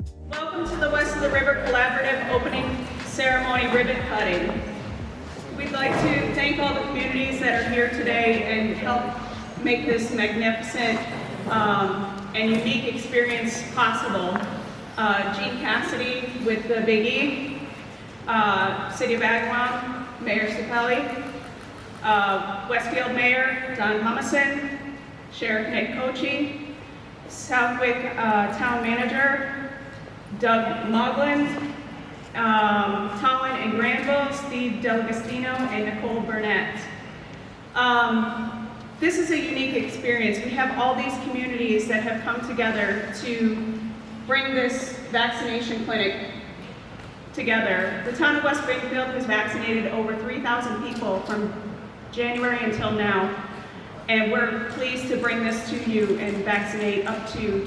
Welcome to the West of the River Collaborative opening ceremony ribbon cutting. We'd like to thank all the communities that are here today and help make this magnificent and unique experience possible. Gene Cassidy with the Big E, City of Agawam, Mayor Cipelli, Westfield Mayor Don Humison, Sheriff Nick Kochi, Southwick Town Manager Doug Mogland, Tallinn and Granville, Steve Delagostino, and Nicole Burnett. This is a unique experience. We have all these communities that have come together to bring this vaccination clinic together. The town of West Springfield has vaccinated over 3,000 people from January until now, and we're pleased to bring this to you and vaccinate up to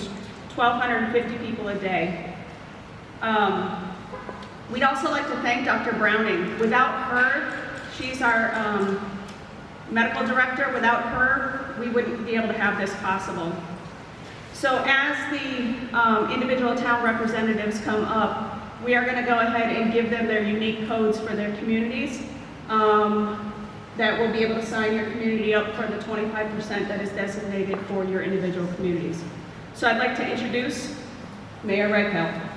1,250 people a day. We'd also like to thank Dr. Browning. Without her, she's our medical director. Without her, we wouldn't be able to have this possible. So as the individual town representatives come up, we are going to go ahead and give them their unique codes for their communities that will be able to sign your community up for the 25% that is designated for your individual communities. So I'd like to introduce Mayor Reichelt.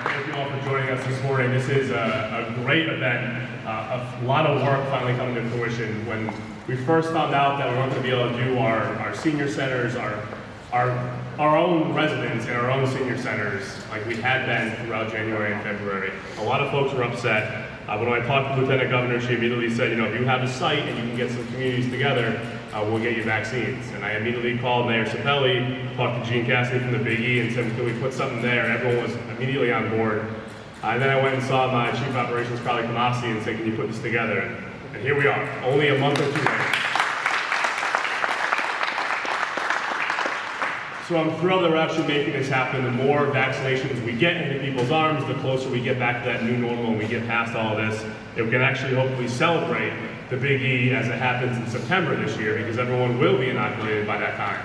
Thank you all for joining us this morning. This is a great event, a lot of work finally coming to fruition. When we first found out that we weren't going to be able to do our senior centers, our own residents in our own senior centers, like we had been throughout January and February, a lot of folks were upset. But when I talked to Lieutenant Governor, she immediately said, you know, if you have a site and you can get some communities together, we'll get you vaccines. And I immediately called Mayor Cipelli, talked to Gene Cassidy from the Big E, and said, can we put something there? Everyone was immediately on board. And then I went and saw my Chief of Operations, Carly Kamasi, and said, can you put this together? And here we are, only a month or two later. So I'm thrilled that we're actually making this happen. The more vaccinations we get into people's arms, the closer we get back to that new normal and we get past all of this. And we can actually hopefully celebrate the Big E as it happens in September this year, because everyone will be inoculated by that time.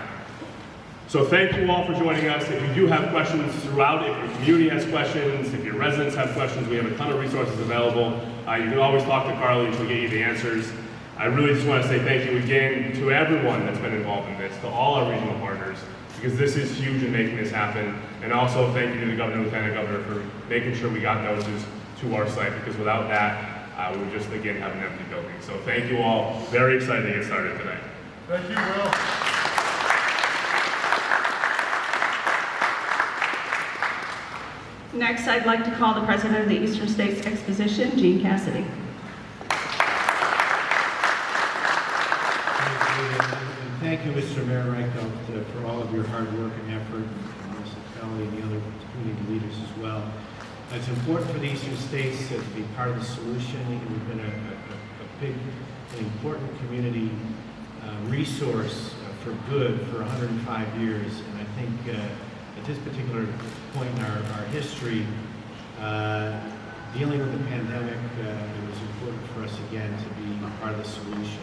So thank you all for joining us. If you do have questions throughout, if your community has questions, if your residents have questions, we have a ton of resources available. You can always talk to Carly, she'll get you the answers. I really just want to say thank you again to everyone that's been involved in this, to all our regional partners, because this is huge in making this happen. And also thank you to the Governor, Lieutenant Governor, for making sure we got doses to our site, because without that, we would just again have an empty building. So thank you all. Very excited to get started today. Thank you, Will. Next, I'd like to call the President of the Eastern States Exposition, Gene Cassidy. Thank you, Mr. Mayor Reichelt, for all of your hard work and effort, and Ms. Kelly and the other community leaders as well. It's important for the Eastern States to be part of the solution. We've been a big and important community resource for good for 105 years, and I think at this particular point in our history, dealing with the pandemic, it was important for us again to be part of the solution.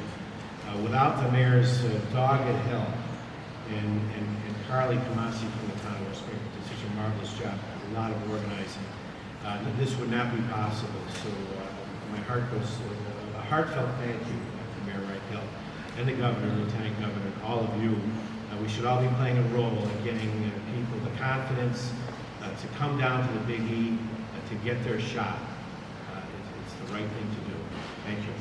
Without the mayor's dogged help and Carly Kamasi from the town of West Springfield did such a marvelous job, a lot of organizing, this would not be possible. So my heart goes, a heartfelt thank you to Mayor Reichelt and the Governor, Lieutenant Governor, all of you. We should all be playing a role in getting people the confidence to come down to the Big E, to get their shot. It's the right thing to do. Thank you.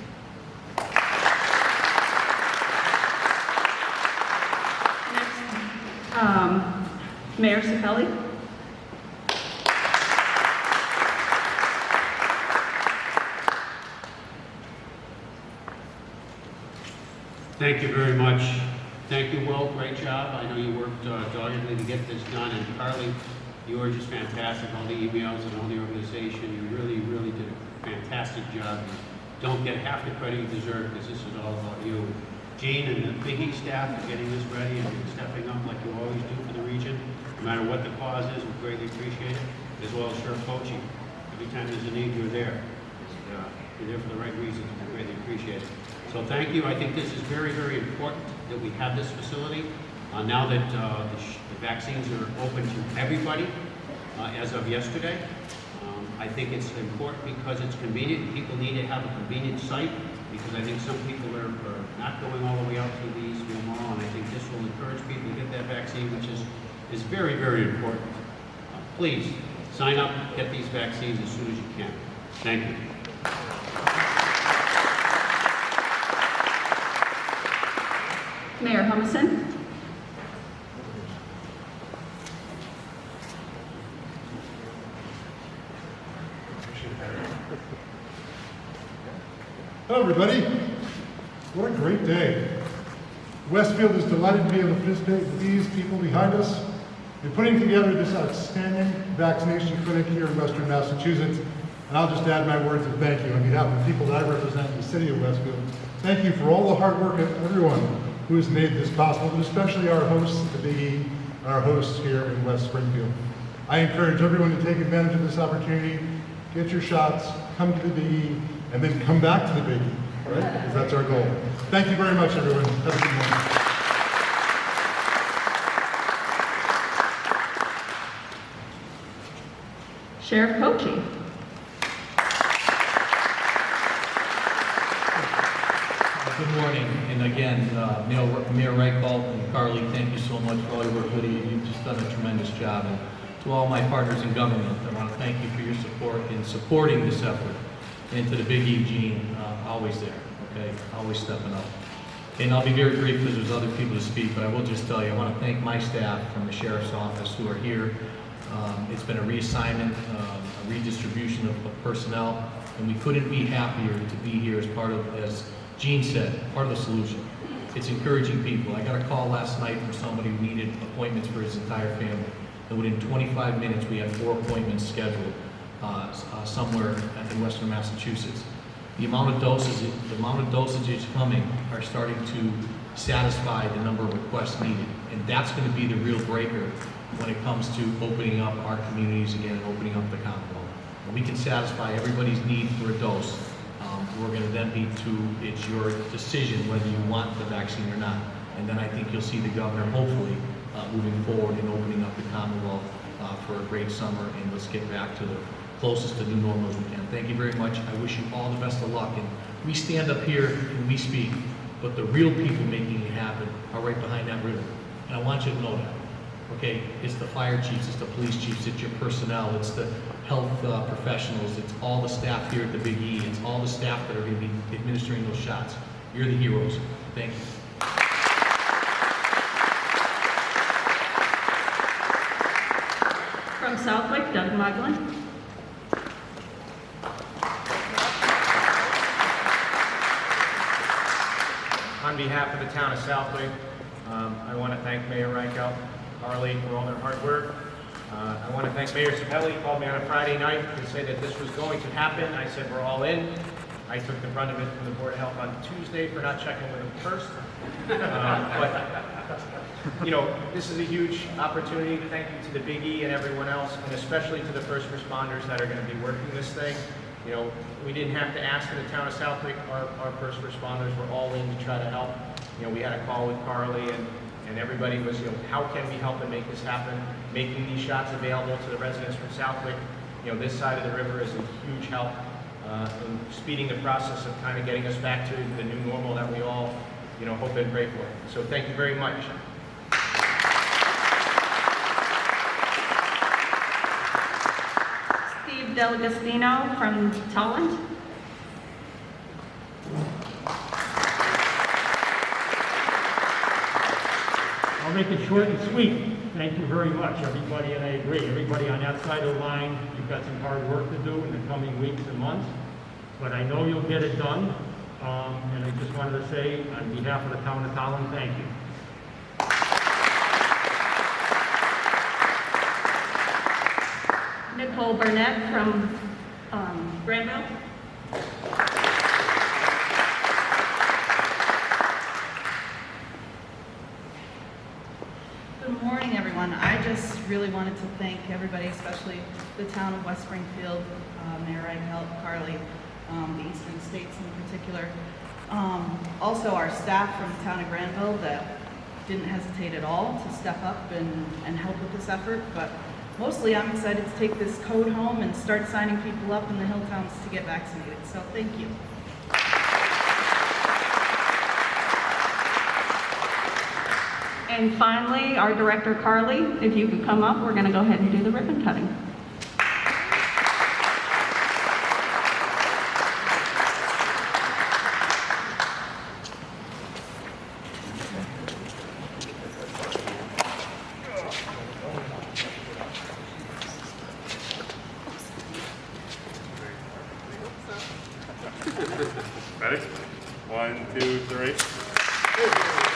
Mayor Cipelli. Thank you very much. Thank you, Will. Great job. I know you worked doggedly to get this done. And Carly, you were just fantastic. All the emails and all the organization. You really, really did a fantastic job. You don't get half the credit you deserve, because this is all about you. Gene and the Big E staff for getting this ready and stepping up like you always do for the region. No matter what the cause is, we greatly appreciate it, as well as Sheriff Kochi. Every time there's a need, you're there. You're there for the right reasons, and we greatly appreciate it. So thank you. I think this is very, very important that we have this facility. Now that the vaccines are open to everybody as of yesterday, I think it's important because it's convenient. People need to have a convenient site because I think some people are not going all the way out to the Eastville Mall, and I think this will encourage people to get that vaccine, which is very, very important. Please sign up, get these vaccines as soon as you can. Thank you. Mayor Humison. Hello, everybody. What a great day. Westfield is delighted to be able to participate with these people behind us in putting together this outstanding vaccination clinic here in Western Massachusetts. And I'll just add my words of thank you on behalf of the people that I represent in the city of Westfield. Thank you for all the hard work of everyone who has made this possible, but especially our hosts at the Big E and our hosts here in West Springfield. I encourage everyone to take advantage of this opportunity, get your shots, come to the Big E, and then come back to the Big E, right? Because that's our goal. Thank you very much, everyone. Have a good morning. Sheriff Cochee. Good morning, and again, Mayor Reichelt and Carly, thank you so much for all your work. Lydia, you've just done a tremendous job. And to all my partners in government, I want to thank you for your support in supporting this effort. And to the Big E, Gene, always there, okay? Always stepping up. And I'll be very brief because there's other people to speak, but I will just tell you, I want to thank my staff from the Sheriff's Office who are here. It's been a reassignment, a redistribution of personnel, and we couldn't be happier to be here as part of, as Gene said, part of the solution. It's encouraging people. I got a call last night from somebody who needed appointments for his entire family. And within 25 minutes, we had 4 appointments scheduled somewhere in Western Massachusetts. The amount of dosages coming are starting to satisfy the number of requests needed. And that's going to be the real breaker when it comes to opening up our communities again and opening up the Commonwealth. When we can satisfy everybody's need for a dose, we're going to then be to, it's your decision whether you want the vaccine or not. And then I think you'll see the governor hopefully moving forward and opening up the Commonwealth for a great summer, and let's get back to the closest to new normal as we can. Thank you very much. I wish you all the best of luck. And we stand up here and we speak, but the real people making it happen are right behind that ribbon. And I want you to know that. Okay, it's the fire chiefs, it's the police chiefs, it's your personnel, it's the health professionals, it's all the staff here at the Big E, it's all the staff that are going to be administering those shots. You're the heroes. Thank you. From Southwick, Doug Muglin. On behalf of the town of Southwick, I want to thank Mayor Reichelt, Carly for all their hard work. I want to thank Mayor Sapelli. He called me on a Friday night to say that this was going to happen. I said we're all in. I took the brunt of it from the Board of Health on Tuesday for not checking with them first. But, you know, this is a huge opportunity. Thank you to the Big E and everyone else, and especially to the first responders that are going to be working this thing. You know, we didn't have to ask in the town of Southwick. Our first responders were all in to try to help. You know, we had a call with Carly, and everybody was, you know, how can we help and make this happen? Making these shots available to the residents from Southwick. You know, this side of the river is a huge help in speeding the process of kind of getting us back to the new normal that we all, you know, hope and pray for. So thank you very much. Steve Delagostino from Tolland. I'll make it short and sweet. Thank you very much, everybody, and I agree. Everybody on that side of the line, you've got some hard work to do in the coming weeks and months, but I know you'll get it done. And I just wanted to say, on behalf of the town of Tolland, thank you. Nicole Burnett from Granville. Good morning, everyone. I just really wanted to thank everybody, especially the town of West Springfield, Mayor Reichelt, Carly, the Eastern States in particular. Also, our staff from the town of Granville that didn't hesitate at all to step up and help with this effort. But mostly, I'm excited to take this code home and start signing people up in the hill towns to get vaccinated. So thank you. And finally, our director, Carly, if you could come up, we're going to go ahead and do the ribbon cutting. Ready? 1, 2, 3.